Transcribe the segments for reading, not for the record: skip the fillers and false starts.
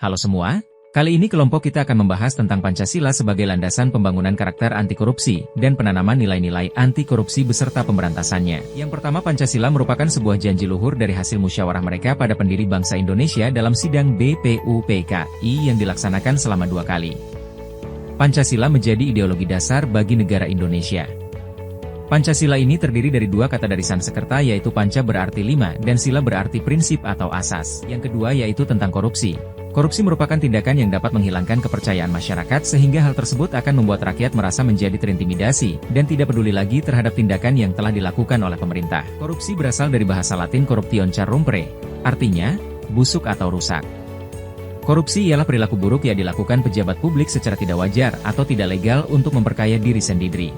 Halo semua, kali ini kelompok kita akan membahas tentang Pancasila sebagai landasan pembangunan karakter anti korupsi dan penanaman nilai-nilai anti korupsi beserta pemberantasannya. Yang pertama, Pancasila merupakan sebuah janji luhur dari hasil musyawarah mereka pada pendiri bangsa Indonesia dalam sidang BPUPKI yang dilaksanakan selama 2 kali. Pancasila menjadi ideologi dasar bagi negara Indonesia. Pancasila ini terdiri dari 2 kata dari Sanskerta, yaitu panca berarti 5 dan sila berarti prinsip atau asas. Yang kedua yaitu tentang korupsi. Korupsi merupakan tindakan yang dapat menghilangkan kepercayaan masyarakat sehingga hal tersebut akan membuat rakyat merasa menjadi terintimidasi dan tidak peduli lagi terhadap tindakan yang telah dilakukan oleh pemerintah. Korupsi berasal dari bahasa Latin corruption corrumpere, artinya busuk atau rusak. Korupsi ialah perilaku buruk yang dilakukan pejabat publik secara tidak wajar atau tidak legal untuk memperkaya diri sendiri.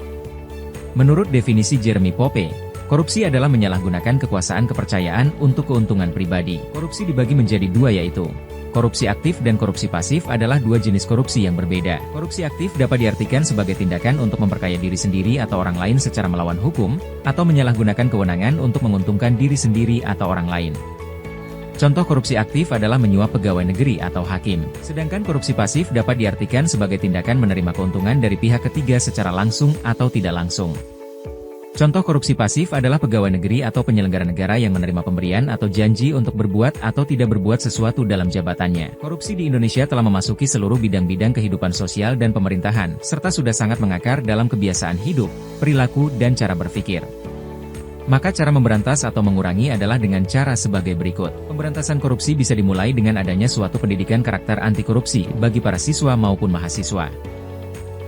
Menurut definisi Jeremy Pope, korupsi adalah menyalahgunakan kekuasaan kepercayaan untuk keuntungan pribadi. Korupsi dibagi menjadi 2, yaitu korupsi aktif dan korupsi pasif adalah 2 jenis korupsi yang berbeda. Korupsi aktif dapat diartikan sebagai tindakan untuk memperkaya diri sendiri atau orang lain secara melawan hukum, atau menyalahgunakan kewenangan untuk menguntungkan diri sendiri atau orang lain. Contoh korupsi aktif adalah menyuap pegawai negeri atau hakim. Sedangkan korupsi pasif dapat diartikan sebagai tindakan menerima keuntungan dari pihak ketiga secara langsung atau tidak langsung. Contoh korupsi pasif adalah pegawai negeri atau penyelenggara negara yang menerima pemberian atau janji untuk berbuat atau tidak berbuat sesuatu dalam jabatannya. Korupsi di Indonesia telah memasuki seluruh bidang-bidang kehidupan sosial dan pemerintahan, serta sudah sangat mengakar dalam kebiasaan hidup, perilaku, dan cara berpikir. Maka cara memberantas atau mengurangi adalah dengan cara sebagai berikut. Pemberantasan korupsi bisa dimulai dengan adanya suatu pendidikan karakter anti korupsi bagi para siswa maupun mahasiswa.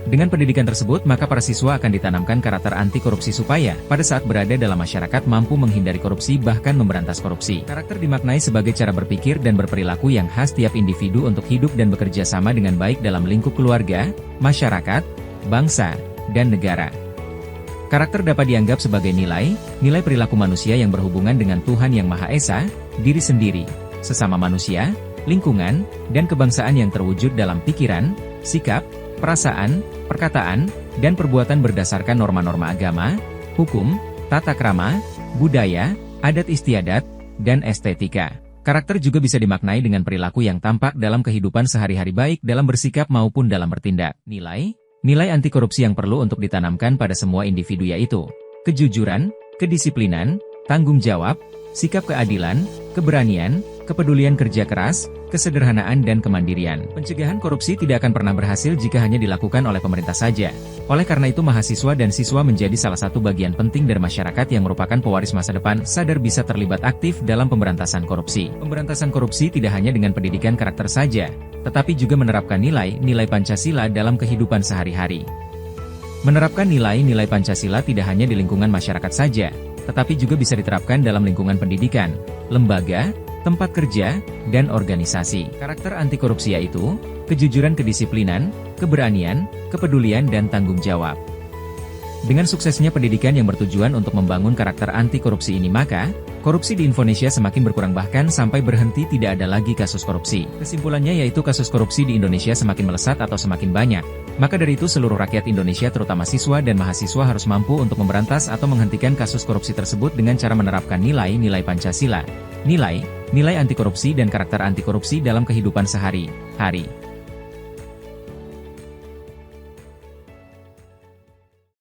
Dengan pendidikan tersebut, maka para siswa akan ditanamkan karakter anti korupsi supaya, pada saat berada dalam masyarakat mampu menghindari korupsi bahkan memberantas korupsi. Karakter dimaknai sebagai cara berpikir dan berperilaku yang khas tiap individu untuk hidup dan bekerja sama dengan baik dalam lingkup keluarga, masyarakat, bangsa, dan negara. Karakter dapat dianggap sebagai nilai perilaku manusia yang berhubungan dengan Tuhan Yang Maha Esa, diri sendiri, sesama manusia, lingkungan, dan kebangsaan yang terwujud dalam pikiran, sikap, perasaan, perkataan, dan perbuatan berdasarkan norma-norma agama, hukum, tata krama, budaya, adat istiadat, dan estetika. Karakter juga bisa dimaknai dengan perilaku yang tampak dalam kehidupan sehari-hari baik dalam bersikap maupun dalam bertindak. Nilai anti korupsi yang perlu untuk ditanamkan pada semua individu yaitu kejujuran, kedisiplinan, tanggung jawab, sikap keadilan, keberanian, kepedulian kerja keras, kesederhanaan dan kemandirian. Pencegahan korupsi tidak akan pernah berhasil jika hanya dilakukan oleh pemerintah saja. Oleh karena itu mahasiswa dan siswa menjadi salah satu bagian penting dari masyarakat yang merupakan pewaris masa depan sadar bisa terlibat aktif dalam pemberantasan korupsi. Pemberantasan korupsi tidak hanya dengan pendidikan karakter saja, tetapi juga menerapkan nilai-nilai Pancasila dalam kehidupan sehari-hari. Menerapkan nilai-nilai Pancasila tidak hanya di lingkungan masyarakat saja, tetapi juga bisa diterapkan dalam lingkungan pendidikan, lembaga, tempat kerja, dan organisasi. Karakter anti korupsi yaitu kejujuran, kedisiplinan, keberanian, kepedulian, dan tanggung jawab. Dengan suksesnya pendidikan yang bertujuan untuk membangun karakter anti korupsi ini, maka korupsi di Indonesia semakin berkurang bahkan sampai berhenti tidak ada lagi kasus korupsi. Kesimpulannya yaitu kasus korupsi di Indonesia semakin melesat atau semakin banyak. Maka dari itu seluruh rakyat Indonesia terutama siswa dan mahasiswa harus mampu untuk memberantas atau menghentikan kasus korupsi tersebut dengan cara menerapkan nilai-nilai Pancasila. Nilai anti korupsi dan karakter anti korupsi dalam kehidupan sehari-hari.